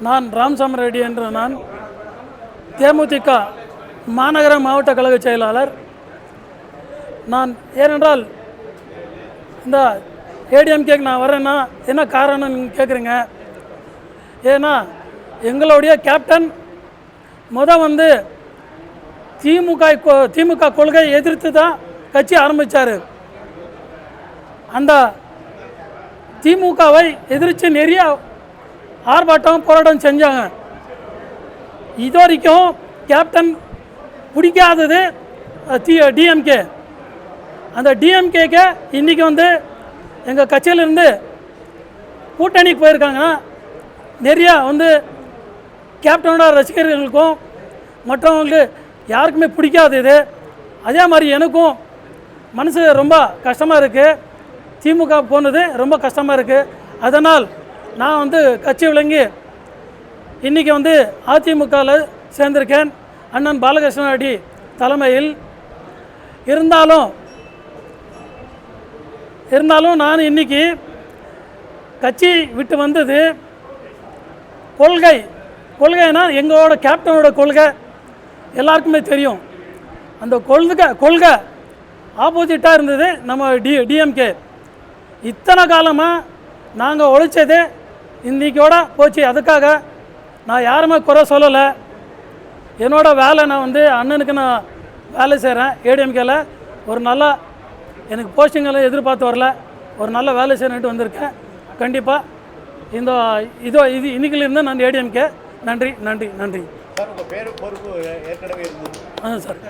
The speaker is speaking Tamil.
நான் ராமசாமி ரெட்டி என்ற நான் தேமுதிக மாநகர மாவட்ட கழக செயலாளர். நான் ஏனென்றால் இந்த ஏடிஎம்கேக்கு நான் வரேன்னா என்ன காரணம்னு நீங்கள் கேட்குறீங்க. ஏன்னா எங்களுடைய கேப்டன் வந்து திமுக கொள்கை எதிர்த்து தான் கட்சி ஆரம்பித்தார். அந்த திமுகவை எதிர்த்து நிறைய ஆர்ப்பாட்டம் போராட்டம் செஞ்சாங்க. இது வரைக்கும் கேப்டன் பிடிக்காதது டிஎம்கே. அந்த டிஎம்கேக்கு இன்றைக்கி எங்கள் கட்சியிலேருந்து கூட்டணிக்கு போயிருக்காங்க. நிறையா கேப்டனோட ரசிகர்களுக்கும் மற்றவங்களுக்கு யாருக்குமே பிடிக்காது இது. அதே மாதிரி எனக்கும் மனசு ரொம்ப கஷ்டமாக இருக்குது. திமுக போனது ரொம்ப கஷ்டமாக இருக்குது. அதனால் நான் கட்சி விளங்கி இன்றைக்கி அதிமுகவில் சேர்ந்திருக்கேன். அண்ணன் பாலகிருஷ்ண ரெட்டி தலைமையில். இருந்தாலும் நான் இன்றைக்கி கட்சி விட்டு வந்தது கொள்கைனா எங்களோட கேப்டனோட கொள்கை எல்லாருக்குமே தெரியும். அந்த கொள்கை ஆப்போசிட்டாக இருந்தது நம்ம டிஎம்கே. இத்தனை காலமாக நாங்கள் உழைச்சது இன்றைக்கோட போச்சு. அதுக்காக நான் யாருமே குறை சொல்லலை. என்னோடய வேலை நான் அண்ணனுக்கு நான் வேலை செய்கிறேன். ஏடிஎம்கேல ஒரு நல்ல எனக்கு போஸ்டிங்கெல்லாம் எதிர்பார்த்து வரல. ஒரு நல்ல வேலை செய்யணுன்ட்டு வந்திருக்கேன். கண்டிப்பாக இது இன்னைக்கிலிருந்து நான் ஏடிஎம்கே. நன்றி நன்றி நன்றி சார். உங்கள் பேர் பொறுப்பு ஏற்கனவே இருந்தது. சார்.